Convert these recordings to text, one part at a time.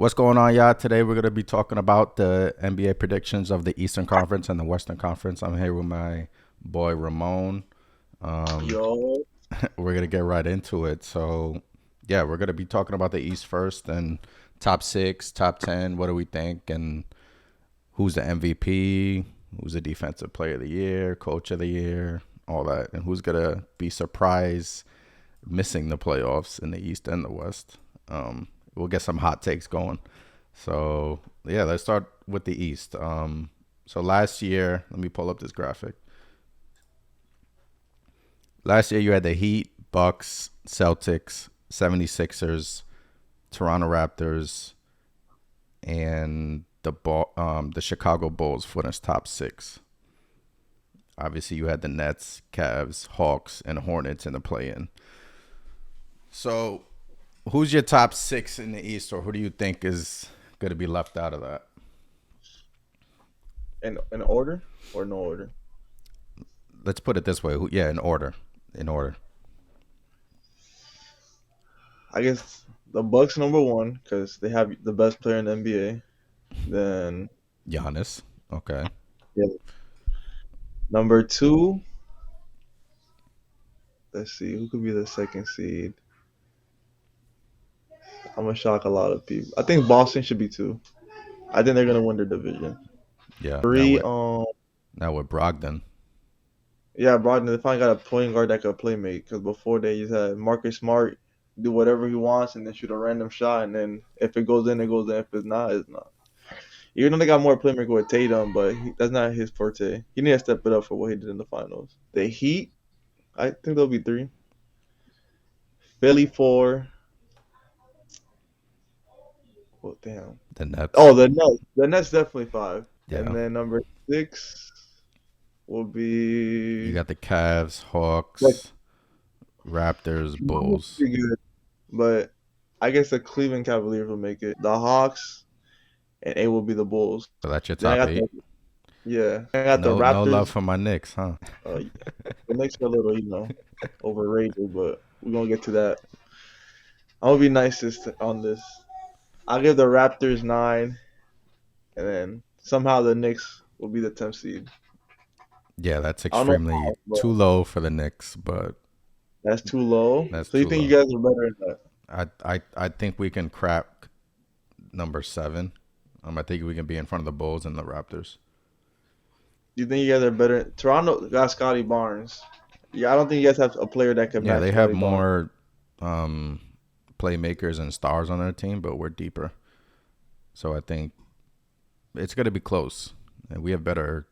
What's going on, y'all? Today we're going to be talking about the NBA predictions of the Eastern Conference and the Western Conference. I'm here with my boy Ramon. Um, Yo, we're going to get right into it. So, yeah, we're going to be talking about the East first and top six, top 10. What do we think? And who's the MVP? Who's the defensive player of the year, coach of the year, all that. And who's going to be surprised missing the playoffs in the East and the West. We'll get some hot takes going. So yeah, let's start with the East. So last year, let me pull up this graphic. Last year you had the Heat, Bucks, Celtics, 76ers, Toronto Raptors, and the Chicago Bulls for this top six. Obviously, you had the Nets, Cavs, Hawks, and Hornets in the play-in. So, who's your top six in the East, or who do you think is going to be left out of that? in order or no order? Let's put it this way. Yeah, in order. In order. I guess the Bucks number one because they have the best player in the NBA. Then Giannis. Okay. yeah, number two. Let's see who could be the second seed. I'm gonna shock a lot of people. I think Boston should be two. I think they're gonna win their division. Yeah. Now Three. with now with Brogdon. Yeah, Brogdon. They finally got a point guard that could play make. Because before they just had Marcus Smart do whatever he wants and then shoot a random shot, and then if it goes in, it goes in. If it's not, it's not. Even though they got more playmaker with Tatum, but that's not his forte. He need to step it up for what he did in the finals. The Heat, I think they'll be three. Philly four. Well, damn. The Nets. Oh, the Nets. The Nets definitely five. And Yeah. then number six will You be got the Cavs, like Hawks, Raptors, Bulls. pretty good, but I guess the Cleveland Cavaliers will make it. The Hawks and A will be the Bulls. So that's your Then I top got eight. I got the No love Raptors. for my Knicks, huh? The Knicks are a little, overrated, but we're gonna get to that. I'm gonna be nicest on this. I'll give the Raptors nine, and then somehow the Knicks will be the 10th seed. Yeah, that's I don't know extremely how, but too low for the Knicks, but that's too low. that's So you too think you low. guys are better than that? I think we can crack number seven. I think we can be in front of the Bulls and the Raptors. You think you guys are better? Toronto got Scotty Barnes. Yeah, I don't think you guys have a player that can Yeah, match they have Scotty Barnes. more um, playmakers and stars on their team, but we're deeper. So I think it's going to be close, and we have better.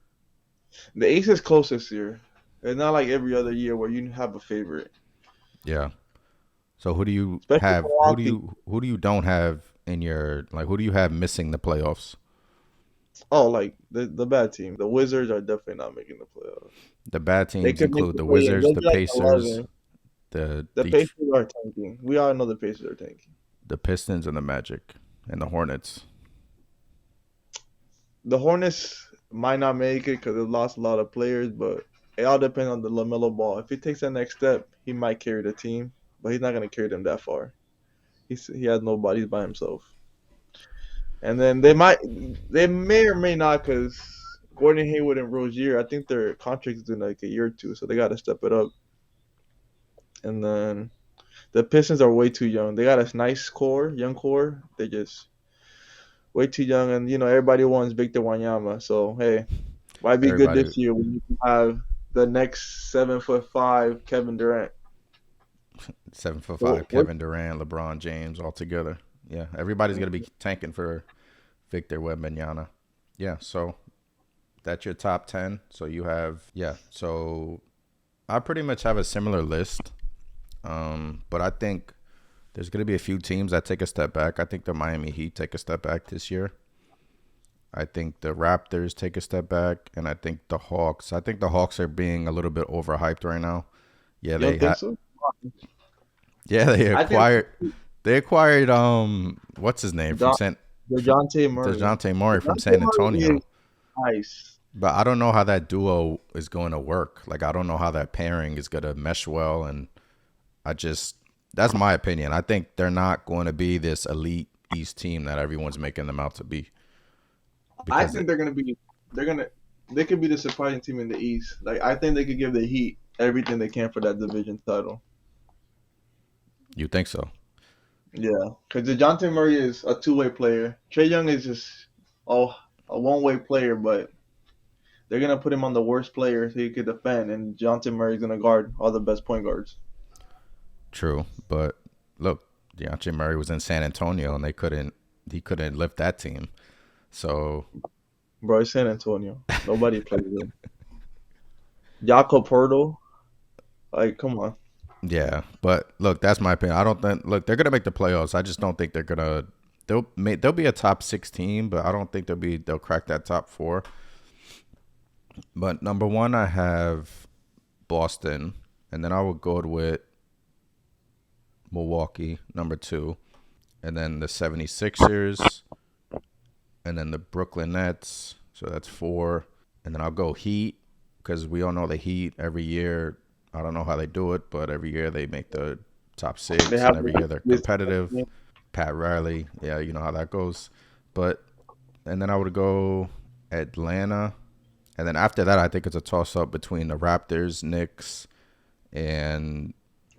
The Ace is close this year. It's not like every other year where you have a favorite, Yeah. So who do you especially have? Milwaukee. Who do you don't have in your like? Who do you have missing the playoffs? Oh, like the bad team. The Wizards are definitely not making the playoffs. The bad They teams could make include the the play in. Wizards, They'll the be like Pacers, 11. the The the Pacers are tanking. We all know the Pacers are tanking. the Pistons, and the Magic, and the Hornets. The Hornets might not make it because they lost a lot of players, but it all depends on the LaMelo Ball. If he takes that next step, he might carry the team, but he's not going to carry them that far. He has nobody. He's by himself. And then they may or may not because Gordon Hayward and Rozier, I think their contracts in like a year or two, so they got to step it up. And then the Pistons are way too young. They got a nice core, young core. They just way too young, and everybody wants Victor Wanyama. So hey, might be good Everybody this year when you can have the next 7'5" Kevin Durant. 7 foot So five, Kevin Durant, LeBron James, all together. Yeah, everybody's gonna be tanking for Victor Wembanyama. Yeah, so that's your top 10. So you have So I pretty much have a similar list. But I think there's gonna be a few teams that take a step back. I think the Miami Heat take a step back this year. I think the Raptors take a step back, and I think the Hawks. I think the Hawks are being a little bit overhyped right now. Yeah, you don't think so? yeah, they I think acquired what's his name from Don, Dejounte Murray. DeJounte Murray from Dejounte San Murray is Antonio. nice. But I don't know how that duo is going to work. Like I don't know how that pairing is going to mesh well, and I just that's my opinion. I think they're not going to be this elite East team that everyone's making them out to be. I Because think they're gonna they could be the surprising team in the East. Like I think they could give the Heat everything they can for that division title. you think so? Yeah, because DeJounte Murray is a two-way player. Trey Young is just oh a one-way player, but they're gonna put him on the worst player so he could defend, and DeJounte Murray's gonna guard all the best point guards. True, but look, DeAndre Murray was in San Antonio and he couldn't lift that team. So Bro, it's San Antonio. Nobody plays him. Jakob Poeltl, like come on. yeah, but look, that's my opinion. I don't think look they're gonna make the playoffs. I just don't think they're gonna they'll be a top 16, but I don't think they'll crack that top four. But number one, I have Boston, and then I would go with Milwaukee, number two, and then the 76ers, and then the Brooklyn Nets. So that's four. And then I'll go Heat because we all know the Heat every year. I don't know how they do it, but every year they make the top They six, and have every year they're competitive. Pat Riley, yeah, you know how that goes. But and then I would go Atlanta, and then after that, I think it's a toss up between the Raptors, Knicks, and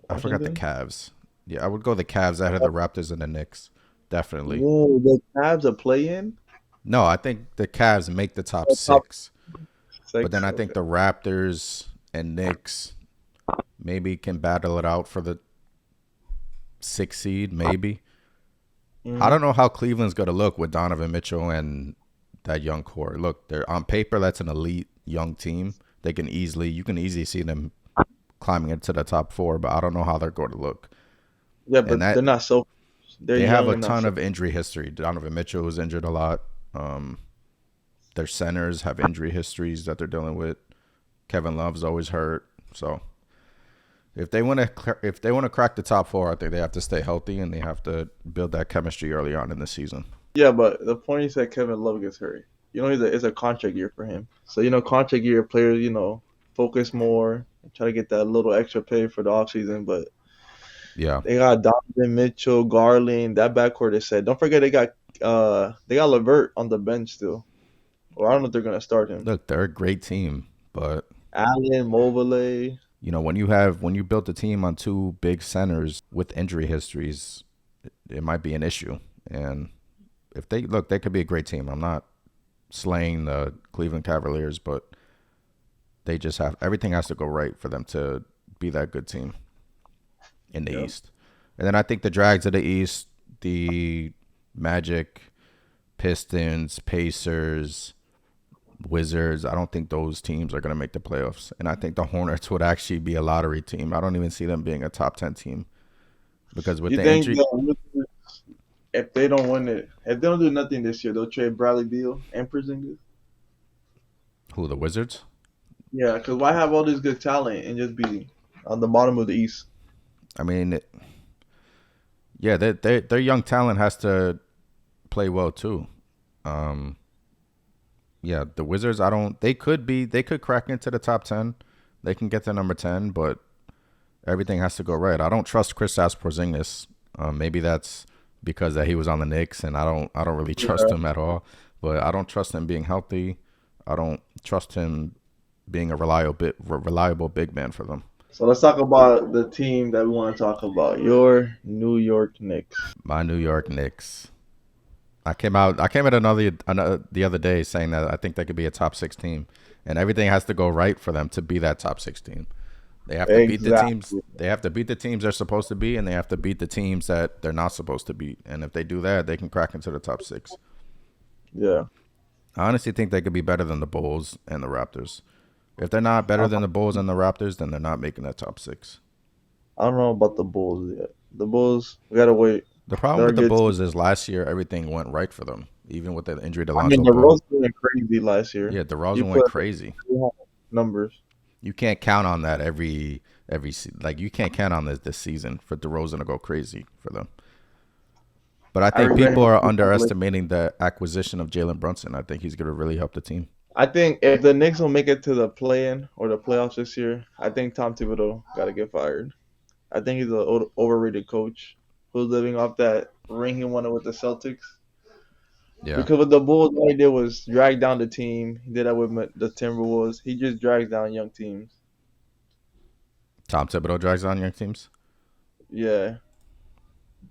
I forgot the Washington. Cavs. Yeah, I would go the Cavs ahead of the Raptors and the Knicks, definitely. Whoa, the Cavs are playing. No, I think the Cavs make the top Top six, but then six. I Okay. think the Raptors and Knicks maybe can battle it out for the sixth seed, maybe. I Mm-hmm. don't know how Cleveland's going to look with Donovan Mitchell and that young core. Look, they're on paper that's an elite young team. You can easily see them climbing into the top four, but I don't know how they're going to look. Yeah, And but they're that not so. They're they have young a and not ton so. of injury history. Donovan Mitchell was injured a lot. Um, their centers have injury histories that they're dealing with. Kevin Love's always hurt. So if they want to crack the top four, I think they have to stay healthy and they have to build that chemistry early on in the season. Yeah, but the point is that Kevin Love gets hurt. It's a contract year for him. So contract year players, focus more, try to get that little extra pay for the offseason. But Yeah. they got Donovan Mitchell, Garland, that backcourt is set. Don't forget they got Levert on the bench still. Or I don't know if they're gonna start him. Look, they're a great team, but Allen, Mobley. when you built a team on two big centers with injury histories, it might be an issue. And if they could be a great team. I'm not slaying the Cleveland Cavaliers, but they just have everything has to go right for them to be that good team in the Yeah. East. And then I think the drags of the East, the Magic, Pistons, Pacers, Wizards, I don't think those teams are going to make the playoffs. And I think the Hornets would actually be a lottery team. I don't even see them being a top 10 team because with You the think injury, if they don't win it, if they don't do nothing this year, they'll trade Bradley Beal and Porzingis? who, the Wizards? Yeah, because why have all this good talent and just be on the bottom of the East? I mean, yeah, their young talent has to play well too. Um, yeah, the Wizards, they could crack into the top 10. They can get to number 10, but everything has to go right. I don't trust Kristaps Porzingis. Maybe that's because that he was on the Knicks, and I don't really trust Yeah. him at all. But I don't trust him being healthy. I don't trust him being a reliable big man for them. So let's talk about the team that we want to talk about. Your New York Knicks. My New York Knicks. I came out the other day saying that I think they could be a top six team, and everything has to go right for them to be that top 16. They have to beat the teams. Exactly. They have to beat the teams they're supposed to be, and they have to beat the teams that they're not supposed to beat. And if they do that, they can crack into the top six. Yeah. I honestly think they could be better than the Bulls and the Raptors. If they're not better than the Bulls and the Raptors, then they're not making that top six. I don't know about the Bulls yet. The Bulls, we gotta wait. The problem They're a with the good team. Bulls is last year everything went right for them, even with the injury to I mean, Lonzo the Ball. Rose went crazy last year. Yeah, You DeRozan went put crazy. numbers. You can't count on that like you can't count on this season for DeRozan to go crazy for them. But I I think regret people him. are underestimating the acquisition of Jalen Brunson. I think he's going to really help the team. I think if the Knicks will make it to the play-in or the playoffs this year, I think Tom Thibodeau got to get fired. I think he's an overrated coach who's living off that ring he won it with the Celtics. Yeah. Because what the Bulls all he did was drag down the team. He did that with the Timberwolves. He just drags down young teams. Tom Thibodeau drags on young teams. Yeah.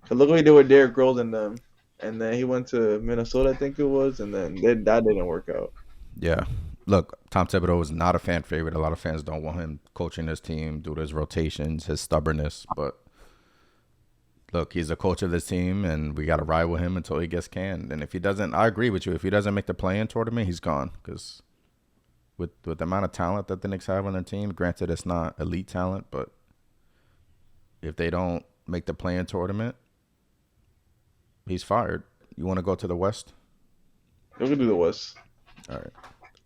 'Cause look what he did with Derrick Rose and them. And then he went to Minnesota, I think it was, and then that didn't work out. Yeah. Look, Tom Thibodeau is not a fan favorite. A lot of fans don't want him coaching his team due to his rotations, his stubbornness. But look, he's the coach of this team, and we got to ride with him until he gets canned. And if he doesn't, I agree with you. If he doesn't make the play-in tournament, he's gone. Because with the amount of talent that the Knicks have on their team, granted it's not elite talent, but if they don't make the play-in tournament, he's fired. You want to go to the West? We can do the West. All right.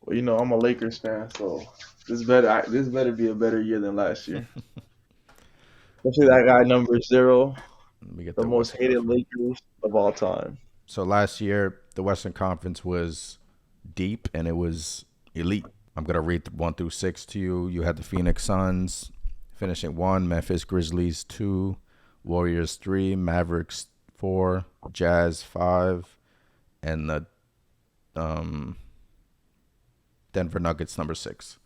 Well, I'm a Lakers fan, so this better be a better year than last year. Especially that guy number 0, Let me get the the most West hated Conference. Lakers of all time. So last year, the Western Conference was deep and it was elite. I'm gonna read 1 through 6 to you. You had the Phoenix Suns finishing 1, Memphis Grizzlies 2, Warriors 3, Mavericks 4, Jazz 5, and the um, Denver Nuggets number 6.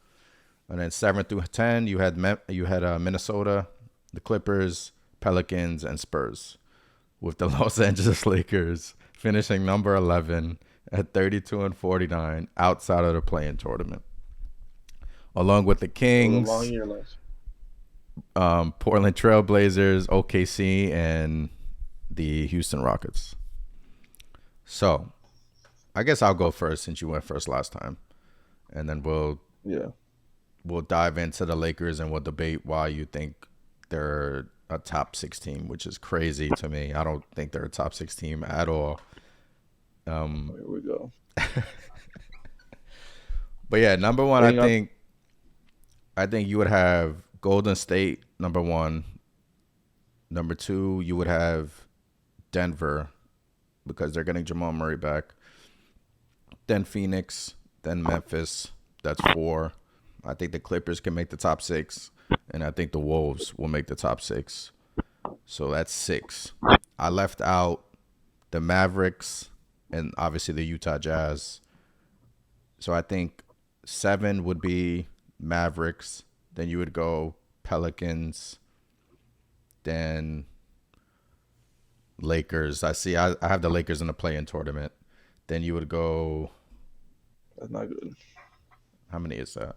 And then 7 through 10, you had Minnesota, the Clippers, Pelicans, and Spurs, with the Los Angeles Lakers finishing number 11 at 32 and 49 outside of the play-in tournament, along with the It was a long Kings, year last Portland Trailblazers, OKC, and the Houston Rockets. So I guess I'll go first since you went first last time, and then year. we'll dive into the Lakers and we'll debate why you think they're a top 6 team, which is crazy to me. I don't think they're a top 6 team at all. Yeah. Here we go. But yeah, number one, Bring up. I think you would have Golden State number 1. Number 2, you would have Denver because they're getting Jamal Murray back. Then Phoenix, then Memphis. That's 4. I think the Clippers can make the top 6, and I think the Wolves will make the top 6. So that's 6. I left out the Mavericks and obviously the Utah Jazz. So I think 7 would be Mavericks. Then you would go Pelicans. Then Lakers. I have the Lakers in the play-in tournament. Then you would go. That's not good. How many is that?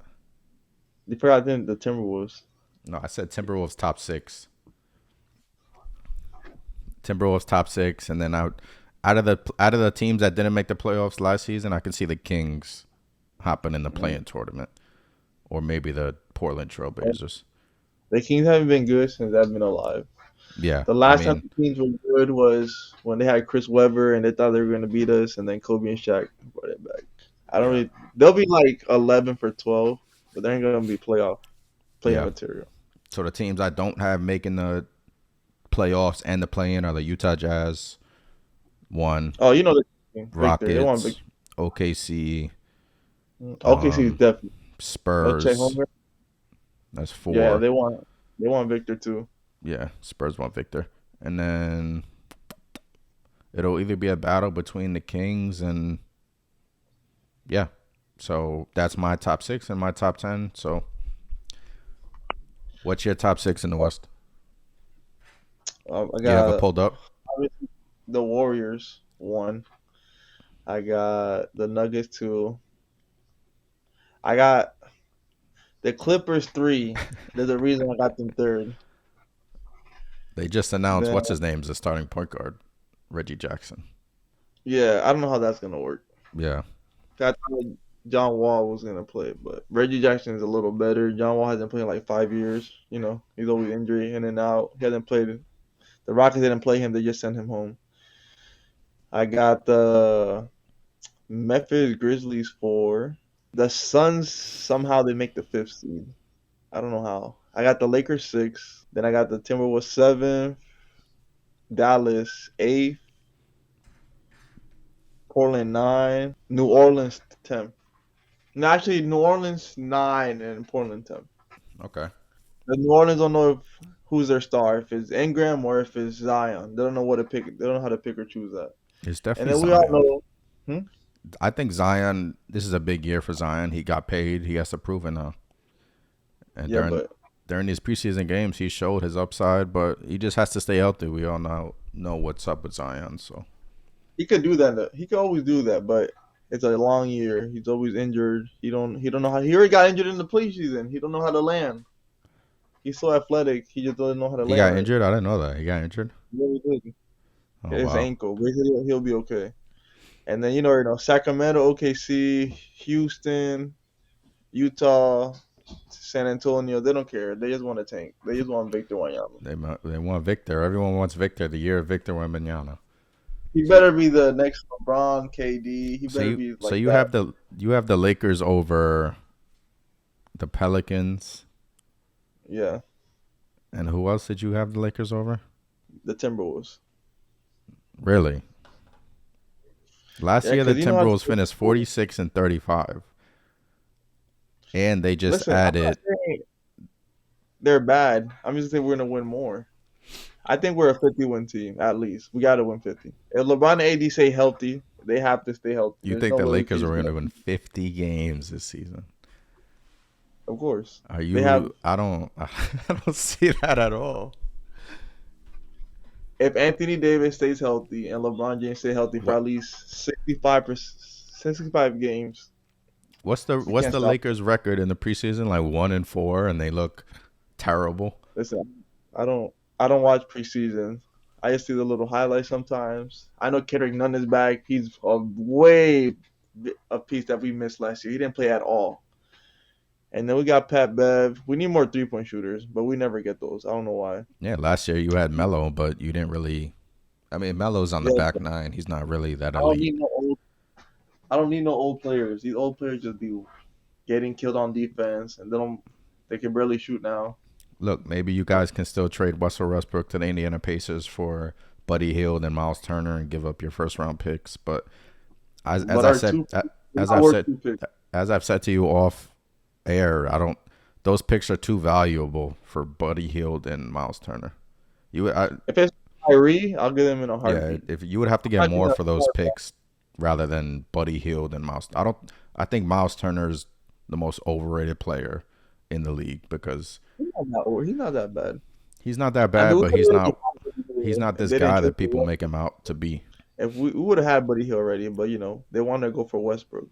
You forgot the Timberwolves. No, I said Timberwolves top 6. Timberwolves top 6, and then out of the teams that didn't make the playoffs last season, I can see the Kings hopping in the play-in tournament, or maybe the Portland Trailblazers. The Kings haven't been good since I've been alive. Yeah, The last time the Kings were good was when they had Chris Webber and they thought they were going to beat us, and then Kobe and Shaq brought it back. I don't really. They'll be like 11 for 12, but they ain't going to be play material. So the teams I don't have making the playoffs and the play-in are the Utah Jazz, 1. Oh, the Rockets, they want Victor. OKC, OKC is definitely. Spurs. That's 4. Yeah, they want Victor too. Yeah, Spurs want Victor. And then it'll either be a battle between the Kings and yeah. So that's my top 6 and my top 10. So what's your top 6 in the West? I You have it got pulled up? the Warriors 1. I got the Nuggets 2. I got the Clippers 3. There's a reason I got them 3rd. They just announced Then, what's his name's the starting point guard, Reggie Jackson. yeah, I don't know how that's gonna work. Yeah. I thought John Wall was gonna play, but Reggie Jackson is a little better. John Wall hasn't played in like 5 years. He's always injury in and out. He hasn't played. The Rockets didn't play him. They just sent him home. I got the Memphis Grizzlies 4. The Suns somehow they make the 5th seed. I don't know how. I got the Lakers 6. Then I got the Timberwolves 7. Dallas 8. Portland 9. New Orleans 10. No, actually, New Orleans 9 and Portland 10. Okay. The New Orleans don't know who's their star, if it's Ingram or if it's Zion. They don't know what to pick. They don't know how to pick or choose that. It's And definitely then we all Zion. know, hmm? I think Zion. This is a big year for Zion. He got paid. He has to prove it now. And Yeah, during but during these preseason games, he showed his upside, but he just has to stay healthy. We all know what's up with Zion. So he could do that. He could always do that, but it's a long year. He's always injured. He don't know how. He already got injured in the preseason. He don't know how to land. He's so athletic. He just doesn't know how to he land got right. injured. I didn't know that he got injured. He really did. Oh His wow, ankle, but he'll be okay. And then Sacramento, OKC, Houston, Utah, San Antonio. They don't care. They just want to tank. They just want Victor Wanyama. they want Victor. Everyone wants Victor. The year of Victor Wembanyama. He So better be the next LeBron, KD. He so better you be so like you that. have the Lakers over the Pelicans, Yeah, and who else did you have the Lakers over? the Timberwolves. Really? Last Yeah, year the because you know how. Timberwolves finished 46 and 35, and they just Listen, I'm not added. saying they're bad. I'm just saying we're gonna win more. I think we're a 50-win team at least. We got to win 50. If LeBron and AD stay healthy, they have to stay healthy. You There's think no the way we Lakers can are just going be to like, win 50 games this season? of course. Are They have. you? I don't. I don't see that at all. If Anthony Davis stays healthy and LeBron James stay healthy for What? at least 65 games, we What's can't the stop. Lakers record in the preseason? Like 1-4, and they look terrible. Listen, I don't. I don't watch preseason. I just see the little highlights sometimes. I know Kendrick Nunn is back. He's a piece that we missed last year. He didn't play at all. And then we got Pat Bev. We need more 3-point shooters, but we never get those. I don't know why. Yeah, last year you had Melo, but you didn't really. I mean, Melo's on the Yeah, back nine. He's not really that I don't elite. need no old. I don't need no old players. These old players just be getting killed on defense, and they don't. They can barely shoot now. Look, maybe you guys can still trade Russell Westbrook to the Indiana Pacers for Buddy Hield and Miles Turner and give up your first round picks. But as But I our said, two, as not I've worth said, 2 picks. as I've said to you off air, I don't. Those picks are too valuable for Buddy Hield and Miles Turner. If it's Kyrie, I'll get them in a Yeah, heartbeat. if you would have to get I think more that's for those more. picks rather than Buddy Hield and Miles. I don't. I think Miles Turner's the most overrated player in the league because He's not that bad. he's not that I bad, mean, but he's not and this they didn't guy trade that for people make him out to be. If we would have had Buddy Hill already, but they wanted to go for Westbrook,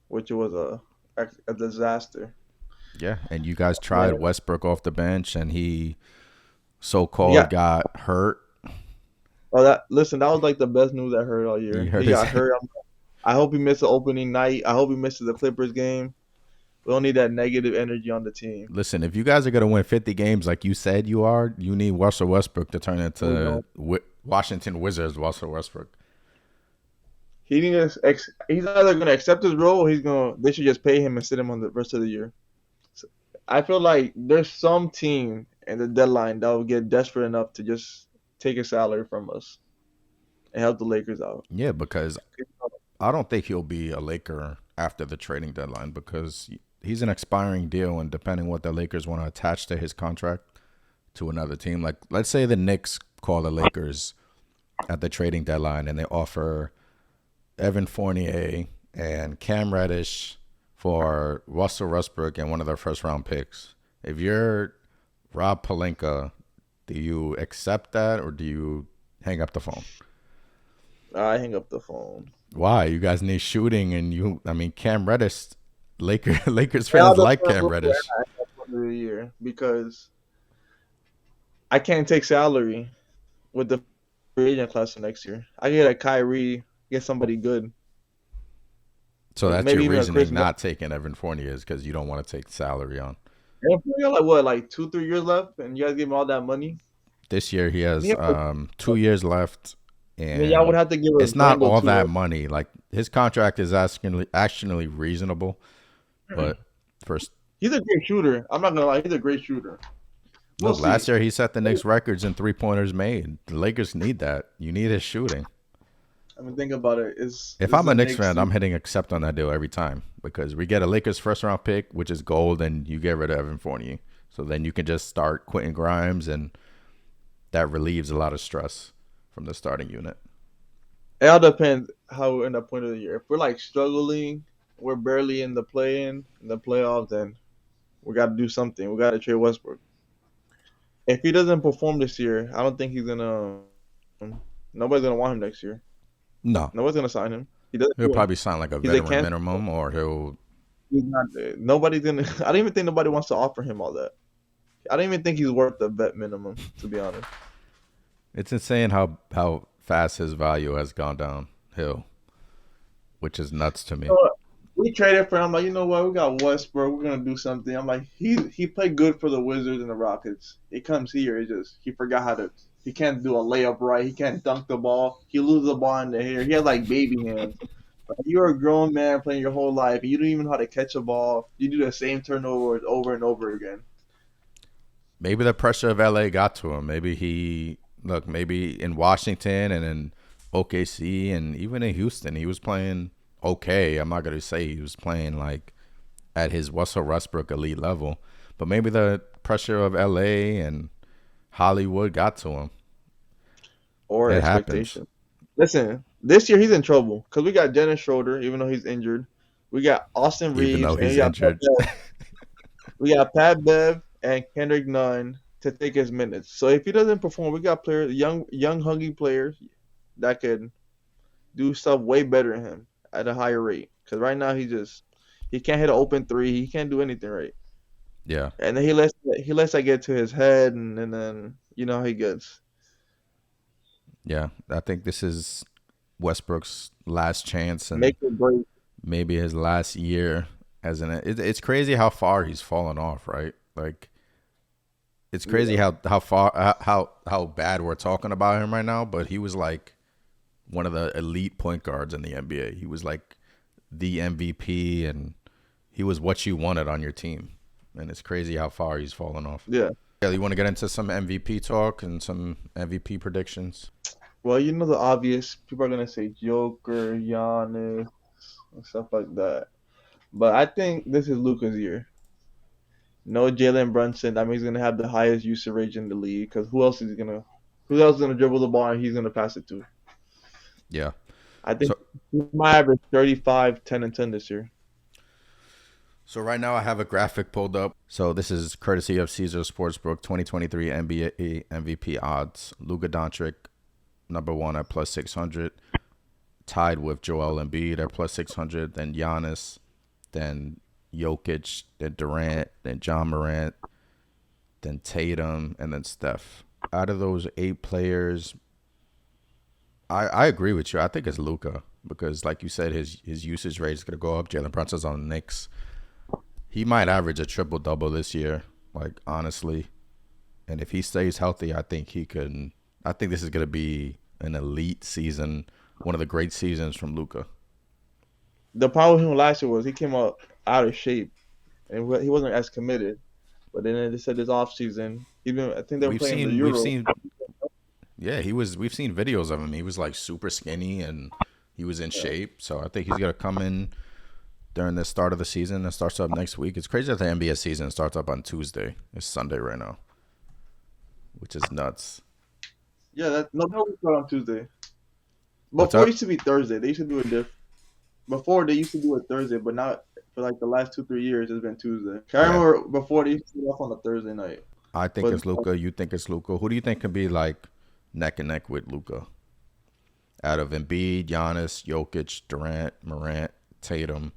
which was a disaster. Yeah, and you guys Yeah, tried Westbrook off the bench, and he yeah. so-called got hurt. Oh, that was like the best news I heard all He year. hurt He his. got hurt. I hope he missed the opening night. I hope he misses the Clippers game. We don't need that negative energy on the team. Listen, if you guys are gonna win 50 games like you said you are, you need Russell Westbrook to turn We into don't. Washington Wizards. Russell Westbrook. He's either gonna accept his role, or they should just pay him and sit him on the rest of the year. So, I feel like there's some team in the deadline that will get desperate enough to just take a salary from us and help the Lakers out. Yeah, because I don't think he'll be a Laker after the trading deadline because he's an expiring deal, and depending what the Lakers want to attach to his contract to another team, like let's say the Knicks call the Lakers at the trading deadline and they offer Evan Fournier and Cam Reddish for Russell Westbrook and one of their first round picks. If you're Rob Pelinka, do you accept that or do you hang up the phone? I hang up the phone. Why? You guys need shooting, and I mean, Cam Reddish, Lakers Yeah, fans like Cam Reddish. at the end of the year because I can't take salary with the free agent class for next year. I get a Kyrie, get somebody good, So that's your maybe even a Chris. reasoning not taking Evan Fournier is because you don't want to take salary on. And we got like what, like 2-3 years left, and you guys give him all that money. This year he has Yeah, 2 years left, then y'all would and have to give us it's not Randall all too. that money. Like his contract is actually reasonable, but first He's a great shooter. I'm not gonna lie, he's a great shooter. We'll look, last see. year he set the Knicks records in 3-pointers made. The Lakers need that. You need his shooting. I mean, think about it. It's If this is I'm a a Knicks Knicks fan, team. I'm hitting accept on that deal every time because we get a Lakers first round pick, which is gold, and you get rid of Evan Fournier. So then you can just start Quentin Grimes, and that relieves a lot of stress from the starting unit. It all depends how we're in the point of the year. If we're like struggling, we're barely in the in the playoffs, then we got to do something. We got to trade Westbrook. If he doesn't perform this year, I don't think he's gonna. Nobody's gonna want him next year. No, Nobody's gonna sign him. He doesn't. he'll probably sign like a He's a veteran cancer. minimum, or he'll. He's not. Nobody's gonna. I don't even think nobody wants to offer him all that. I don't even think he's worth the vet minimum, to be honest. It's insane how fast his value has gone downhill, which is nuts to me. So, we traded for him. I'm like, you know what? We got Westbrook. We're gonna do something. I'm like, he played good for the Wizards and the Rockets. He comes here, he forgot how to. He can't do a layup right. He can't dunk the ball. He loses the ball in the air. He has like baby hands. Like, you're a grown man playing your whole life, and you don't even know how to catch a ball. You do the same turnovers over and over again. Maybe the pressure of LA got to him. Maybe in Washington and in OKC and even in Houston, he was playing okay. I'm not going to say he was playing like at his Russell Westbrook elite level, but maybe the pressure of LA and Hollywood got to him. Or It expectation. happens. Listen, this year he's in trouble because we got Dennis Schroeder, even though he's injured. We got Austin Even Reeves, though and he's injured. We got Pat Bev and Kendrick Nunn to take his minutes. So if he doesn't perform, we got players, young, hungry players that can do stuff way better than him at a higher rate. Because right now he can't hit an open three. He can't do anything right. Yeah. And then he lets that get to his head, and then you know how he gets. Yeah. I think this is Westbrook's last chance and Make it break. maybe his last year as it's crazy how far he's fallen off, right? Like it's crazy Yeah. how bad we're talking about him right now, but he was like one of the elite point guards in the NBA. He was like the MVP, and he was what you wanted on your team. And it's crazy how far he's fallen off. Yeah. Yeah, you want to get into some MVP talk and some MVP predictions? Well, you know the obvious. People are gonna say Joker, Giannis, and stuff like that. But I think this is Luka's year. No Jalen Brunson. That means he's gonna have the highest usage rate in the league. Because who else is gonna dribble the ball and he's gonna pass it to? Yeah. I think So he might average 35, 10, and 10 this year. so right now I have a graphic pulled up. So this is courtesy of Caesar Sportsbook 2023 NBA MVP odds. Luka Doncic number 1 at plus 600, tied with Joel Embiid at plus 600, then Giannis, then Jokic, then Durant, then John Morant, then Tatum, and then Steph. Out of those 8 players, I agree with you. I think it's Luka because, like you said, his usage rate is going to go up. Jalen Brunson's on the Knicks. He might average a triple-double this year, like, honestly. And if he stays healthy, I think he can. I think this is going to be an elite season, one of the great seasons from Luka. The problem with him last year was he came out of shape and he wasn't as committed. But then they said this offseason, I think they were playing the We've Euro. seen, yeah, we've seen videos of him. He was like super skinny and he was in shape. So I think he's going to come in during the start of the season. It starts up next week. It's crazy that the NBA season starts up on Tuesday. It's Sunday right now, which is nuts. Yeah, no, we start on Tuesday. What's Before it up? used to be Thursday. They used to do it different. Before they used to do it Thursday, but not for like the last 2-3 years. It's been Tuesday. I Yeah, remember before they used to do it off on a Thursday night. I think But it's Luka. You think it's Luka. Who do you think can be like neck and neck with Luka? Out of Embiid, Giannis, Jokic, Durant, Morant, Tatum,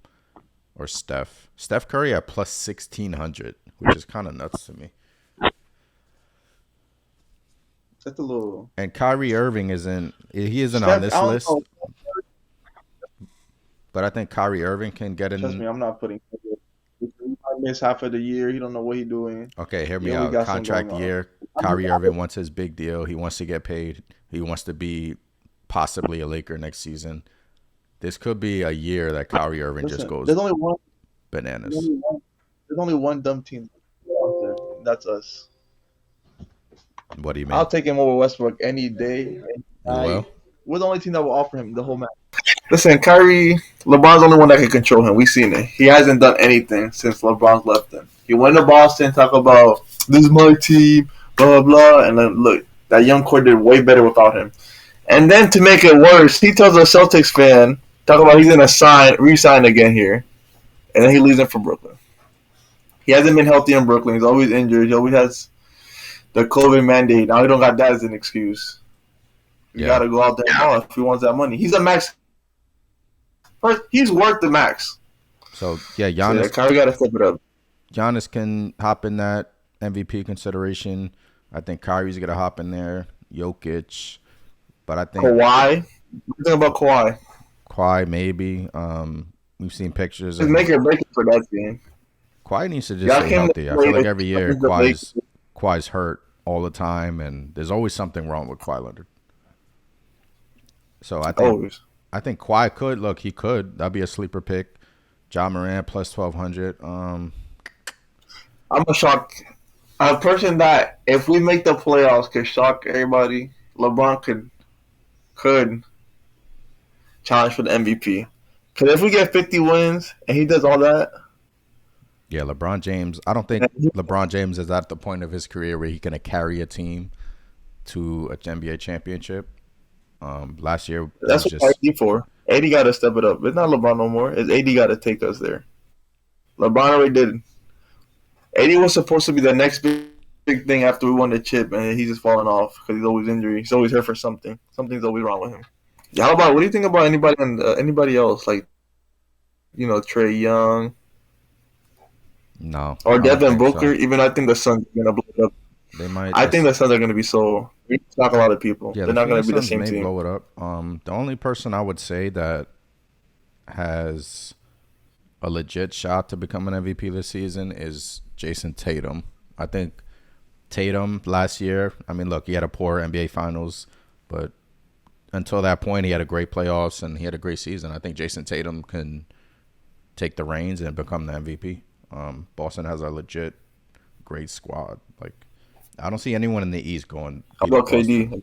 or Steph? Steph Curry at plus 1,600, which is kind of nuts to me. that's a little. And Kyrie Irving he isn't on Steph, this I don't list, know. but I think Kyrie Irving can get Trust me, in. I'm not putting. He might miss half of the year. He don't know what he's doing. Okay, hear He me always out. got something Contract going on. year. Kyrie Irving wants his big deal. He wants to get paid. He wants to be possibly a Laker next season. This could be a year that Kyrie Irving just Listen, goes there's only one. bananas. There's only one dumb team out there. That's us. What do you I'll mean? take him over Westbrook any day. Any You night. will? We're the only team that will offer him the whole match. Listen, Kyrie, LeBron's the only one that can control him. We've seen it. He hasn't done anything since LeBron's left him. He went to Boston, talk about this is my team, blah blah, and then look, that young core did way better without him. And then to make it worse, he tells a Celtics fan, talk about he's gonna resign again here, and then he leaves him for Brooklyn. He hasn't been healthy in Brooklyn. He's always injured. He always has the COVID mandate. Now he don't got that as an excuse. You Yeah. gotta go out there and ball if he wants that money. He's a max. First, he's worth the max. So yeah, So yeah, Giannis Kyrie gotta step it up. Giannis can hop in that MVP consideration. I think Kyrie's gonna hop in there. Jokic, but I think Kawhi. What do you think about Kawhi? Kawhi maybe. We've seen pictures Just of make it break it for that team. Kawhi needs to just Y'all stay came to healthy. I play feel like with every year the Lakers. Kawhi's hurt all the time, and there's always something wrong with Kawhi Leonard. So Always. I think Kawhi could look. He could. That'd be a sleeper pick. John Moran plus 1200. I'm a shock. A person that if we make the playoffs could shock everybody. LeBron could challenge for the MVP. Because if we get 50 wins and he does all that, Yeah, LeBron James. I don't think LeBron James is at the point of his career where he can carry a team to an NBA championship. Last year it that's was what just AD for. AD got to step it up. It's not LeBron no more. It's AD got to take us there. LeBron already did it. AD was supposed to be the next big thing after we won the chip, and he's just falling off because he's always injured. He's always here for something. Something's always wrong with him. Yeah, how about what do you think about anybody else like Trey Young no. or I don't Devin think Booker? so. Even I think the Suns are gonna blow it up. They might. I think the Suns are gonna be so shock a lot of people. Yeah, They're the not gonna Phoenix be the Suns same may team. blow it up. The only person I would say that has a legit shot to become an MVP this season is Jason Tatum. I think Tatum last year, I mean, look, he had a poor NBA Finals, but until that point, he had a great playoffs and he had a great season. I think Jason Tatum can take the reins and become the MVP. Boston has a legit great squad. Like, I don't see anyone in the East going How beat about Boston. KD?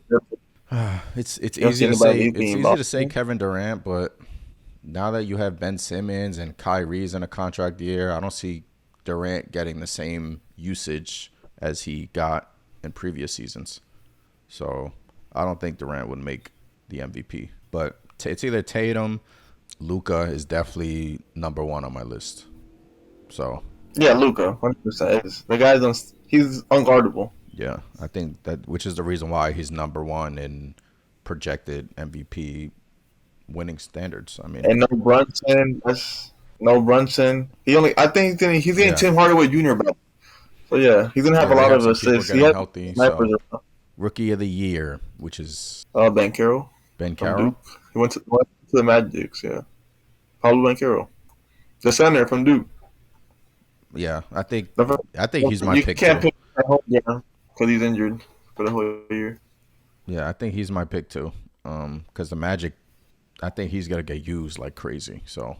It's You don't see easy to anybody say. beating It's easy to say Boston? Kevin Durant, but now that you have Ben Simmons and Kyrie's in a contract year, I don't see Durant getting the same usage as he got in previous seasons. So I don't think Durant would make the MVP. But it's either Tatum, Luca is definitely number one on my list. So Yeah, Luca, 100%. The guy's he's unguardable. yeah, I think that which is the reason why he's number one in projected MVP winning standards. I mean, And no Brunson. That's no Brunson. I think he's getting yeah, Tim Hardaway Jr. back. So yeah, he's gonna have yeah, a they lot have of some people assists. He getting has healthy. snipers. So rookie of the year, which is Ben Carroll Ben from Duke. Carroll. He went to the Magics. Yeah, Pablo Ben Carroll, the center from Duke. Yeah, Never- I think he's my You pick can't too. pick that whole year because he's injured for the whole year. Yeah, I think he's my pick too. Because the Magic, I think he's gonna get used like crazy. So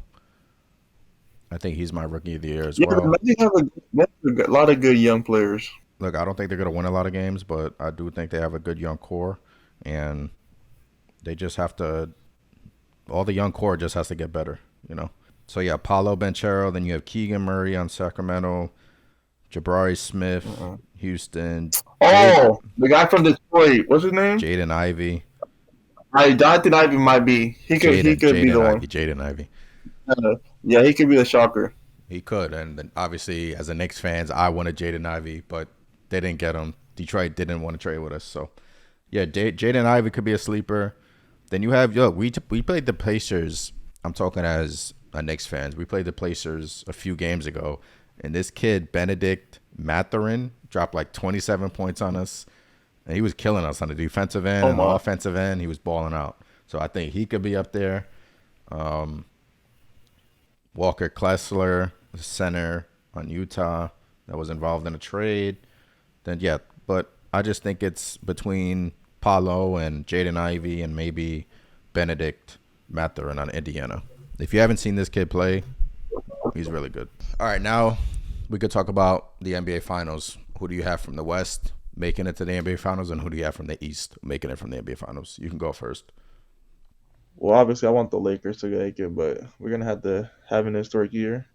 I think he's my rookie of the year as Yeah, the well. Magic have a lot of good young players. Look, I don't think they're gonna win a lot of games, but I do think they have a good young core, and they just have to. All the young core just has to get better, you know. So yeah, Paulo Banchero. Then you have Keegan Murray on Sacramento, Jabari Smith, Uh-uh. Houston, Oh, the guy from Detroit. What's his name? Jaden Ivey, Jonathan Ivey might be. He could be the one. Jaden Ivey. Yeah, he could be the shocker. He could, and then obviously as a Knicks fans, I wanted Jaden Ivey, but they didn't get him. Detroit didn't want to trade with us, so yeah, Jaden Ivey could be a sleeper. Then you have we played the Pacers. I'm talking as a Knicks fans. We played the Pacers a few games ago, and this kid Benedict Mathurin dropped like 27 points on us, and he was killing us on the defensive end Oh and the my. offensive end. He was balling out, so I think he could be up there. Um, Walker Kessler, the center on Utah, that was involved in a trade. Then yeah, but I just think it's between Paulo and Jaden Ivey and maybe Benedict Mathurin on Indiana. If you haven't seen this kid play, he's really good. All right, now we could talk about the NBA Finals. Who do you have from the West making it to the NBA Finals, and who do you have from the East making it from the NBA Finals? You can go first. Well, obviously, I want the Lakers to make it, but we're gonna have to have an historic year.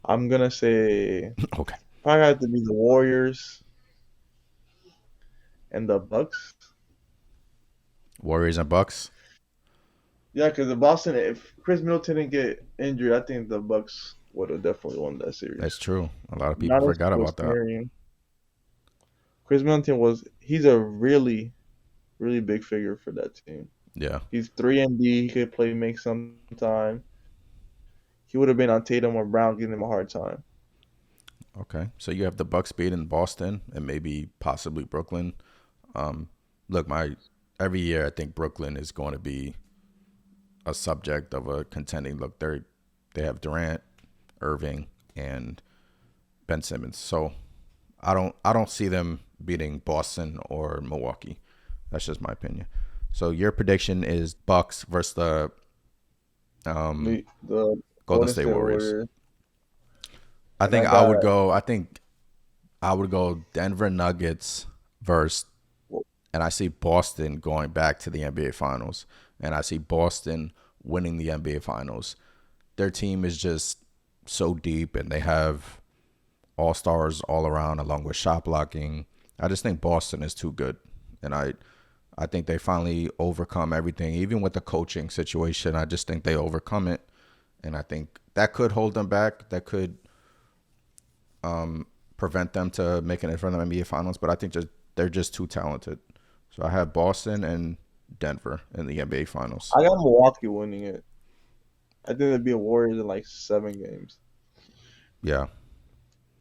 I'm gonna say Okay. Probably have to be the Warriors and the Bucks. Warriors and Bucks. Yeah, because the Boston, if Chris Middleton didn't get injured, I think the Bucks would have definitely won that That's series. true. A lot of people Giannis forgot was about that. carrying. Chris Middleton he's a really, really big figure for that team. Yeah. He's 3 and D. He could play make sometime. He would have been on Tatum or Brown giving him a hard time. Okay. So you have the Bucks beating Boston and maybe possibly Brooklyn. Um, look, my every year I think Brooklyn is going to be a subject of a contending. Look, they have Durant, Irving, and Ben Simmons. So I don't see them beating Boston or Milwaukee. That's just my opinion. So your prediction is Bucks versus the The Golden Golden State State Warriors. Warriors, I and think I I got would go. I think I would go Denver Nuggets versus, and I see Boston going back to the NBA Finals, and I see Boston winning the NBA Finals. Their team is just so deep, and they have all stars all around, along with shot blocking. I just think Boston is too good, and I think they finally overcome everything, even with the coaching situation. I just think they overcome it, and I think that could hold them back. That could prevent them to making it from the NBA Finals. But I think they're just too talented. So I have Boston and Denver in the NBA Finals. I got Milwaukee winning it. I think it'd be a Warriors in like 7 games. Yeah,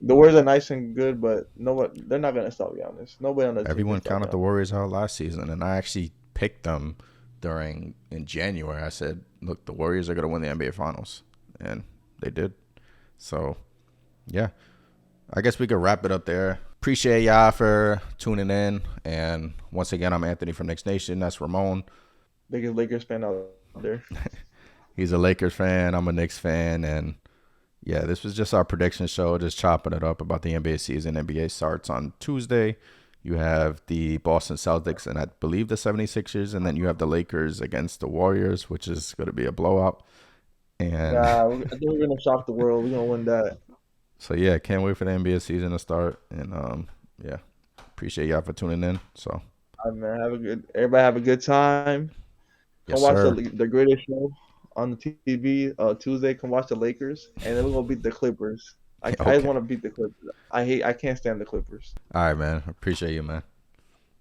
The Warriors are nice and good, but they're not gonna stop Giannis. Nobody on the team can everyone stop counted the Giannis. Warriors out last season, and I actually picked them in January. I said, look, the Warriors are going to win the NBA Finals, and they did. So yeah, I guess we could wrap it up there. Appreciate y'all for tuning in. And once again, I'm Anthony from Knicks Nation. That's Ramon. Biggest Lakers fan out there. He's a Lakers fan. I'm a Knicks fan. And yeah, this was just our prediction show, just chopping it up about the NBA season. NBA starts on Tuesday. You have the Boston Celtics and I believe the 76ers. And then you have the Lakers against the Warriors, which is going to be a blowout. And Nah, I think we're gonna shock the world. We're gonna win that. so yeah, can't wait for the NBA season to start. And yeah, appreciate y'all for tuning in. So All right, man. Everybody have a good time. yes, Come watch sir. the greatest show on the TV Tuesday. Come watch the Lakers, and then we're gonna beat the Clippers. I just Okay. want to beat the Clippers. I can't stand the Clippers. All right, man. Appreciate you, man.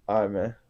All right, man.